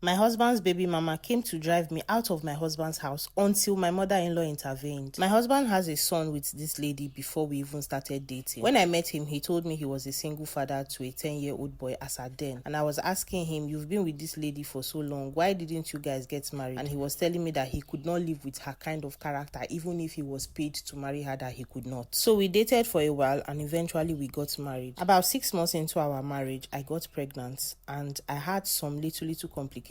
My husband's baby mama came to drive me out of my husband's house until my mother-in-law intervened. My husband has a son with this lady before we even started dating. When I met him, he told me he was a single father to a 10-year-old boy as at then. And I was asking him, you've been with this lady for so long, why didn't you guys get married? And he was telling me that he could not live with her kind of character, even if he was paid to marry her, that he could not. So we dated for a while and eventually we got married. About 6 months into our marriage, I got pregnant and I had some little complications,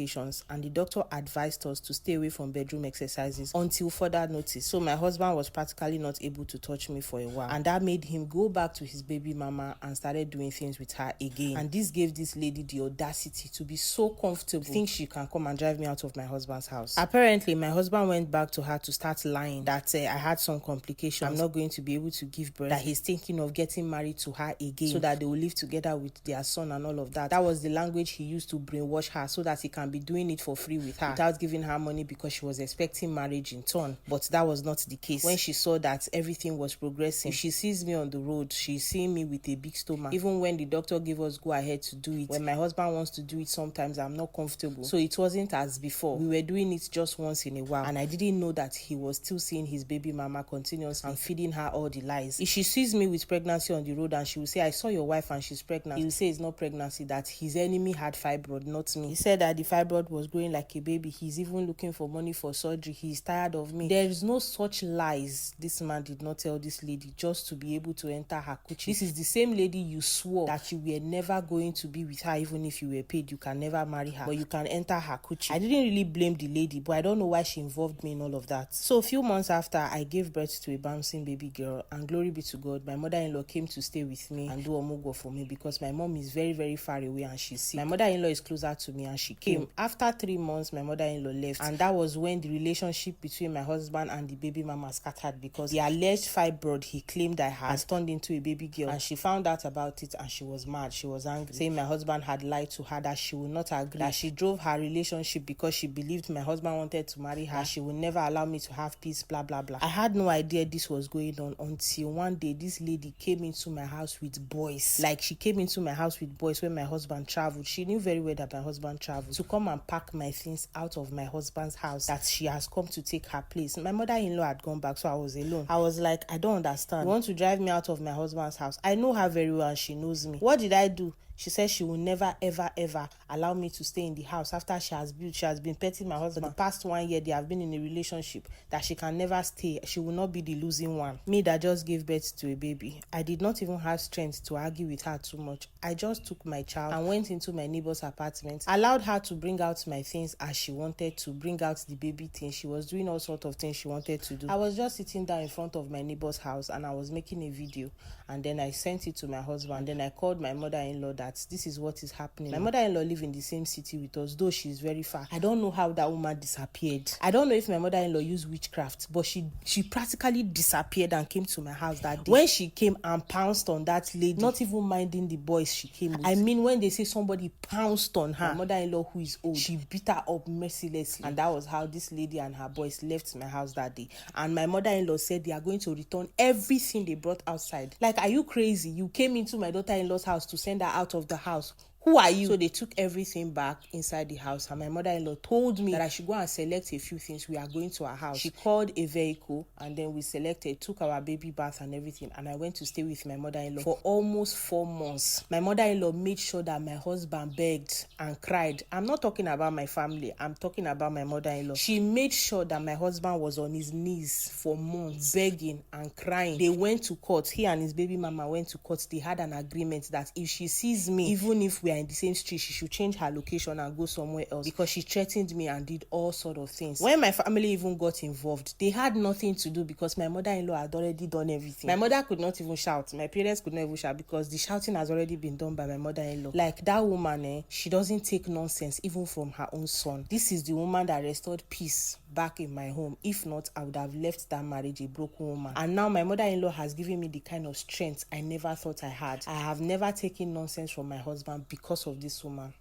and the doctor advised us to stay away from bedroom exercises until further notice. So my husband was practically not able to touch me for a while, and that made him go back to his baby mama and started doing things with her again. And this gave this lady the audacity to be so comfortable, think she can come and drive me out of my husband's house. Apparently my husband went back to her to start lying that I had some complications, I'm not going to be able to give birth, that he's thinking of getting married to her again so that they will live together with their son and all of that. That was the language he used to brainwash her so that he can be doing it for free with her without giving her money because she was expecting marriage in turn. But that was not the case. When she saw that everything was progressing, if she sees me on the road, she's seeing me with a big stomach. Even when the doctor gave us go ahead to do it, when my husband wants to do it, sometimes I'm not comfortable. So it wasn't as before. We were doing it just once in a while, and I didn't know that he was still seeing his baby mama continuously and feeding her all the lies. If she sees me with pregnancy on the road and she will say, I saw your wife and she's pregnant, he will say it's not pregnancy, that his enemy had fibroid, not me. He said that the fibroid was growing like a baby. He's even looking for money for surgery. He's tired of me. There is no such lies this man did not tell this lady just to be able to enter her coochie. This is the same lady you swore that you were never going to be with her, even if you were paid. You can never marry her, but you can enter her coochie. I didn't really blame the lady, but I don't know why she involved me in all of that. So a few months after, I gave birth to a bouncing baby girl, and glory be to God, my mother-in-law came to stay with me and do omugo for me because my mom is very far away and she's sick. My mother-in-law is closer to me and she came. After 3 months, my mother-in-law left, and that was when the relationship between my husband and the baby mama scattered because the alleged fibroid he claimed I had turned into a baby girl, and she found out about it and she was mad. She was angry, saying my husband had lied to her, that she would not agree, that she drove her relationship because she believed my husband wanted to marry her, she would never allow me to have peace, blah blah blah. I had no idea this was going on until one day this lady came into my house with boys. Like, she came into my house with boys when my husband traveled. She knew very well that my husband traveled, to come and pack my things out of my husband's house, that she has come to take her place. My mother-in-law had gone back, so I was alone. I was like, I don't understand. You want to drive me out of my husband's house? I know her very well and she knows me. What did I do? She said she will never ever allow me to stay in the house after she has been petting my husband. For the past 1 year, they have been in a relationship, that she can never stay. She will not be the losing one. Me that just gave birth to a baby, I did not even have strength to argue with her too much. I just took my child and went into my neighbor's apartment, allowed her to bring out my things as she wanted to, bring out the baby things. She was doing all sorts of things she wanted to do. I was just sitting down in front of my neighbor's house and I was making a video, and then I sent it to my husband. Then I called my mother-in-law that this is what is happening. My mother-in-law lives in the same city with us, though she's very far. I don't know how that woman disappeared. I don't know if my mother-in-law used witchcraft, but she practically disappeared and came to my house that day. When she came and pounced on that lady, not even minding the boys she came with. I mean, when they say somebody pounced on her, my mother-in-law, who is old, she beat her up mercilessly. And that was how this lady and her boys left my house that day. And my mother-in-law said they are going to return everything they brought outside. Like, are you crazy? You came into my daughter-in-law's house to send her out of the house. Who are you? So they took everything back inside the house, and my mother-in-law told me that I should go and select a few things. We are going to our house. She called a vehicle, and then we selected, took our baby bath and everything, and I went to stay with my mother-in-law for almost 4 months. My mother-in-law made sure that my husband begged and cried. I'm not talking about my family, I'm talking about my mother-in-law. She made sure that my husband was on his knees for months, begging and crying. They went to court. He and his baby mama went to court. They had an agreement that if she sees me, even if we are in the same street, she should change her location and go somewhere else, because she threatened me and did all sort of things. When my family even got involved, they had nothing to do because my mother-in-law had already done everything. My mother could not even shout. My parents could not even shout because the shouting has already been done by my mother-in-law. Like, that woman, she doesn't take nonsense even from her own son. This is the woman that restored peace back in my home. If not, I would have left that marriage a broken woman. And now my mother-in-law has given me the kind of strength I never thought I had. I have never taken nonsense from my husband because of this woman.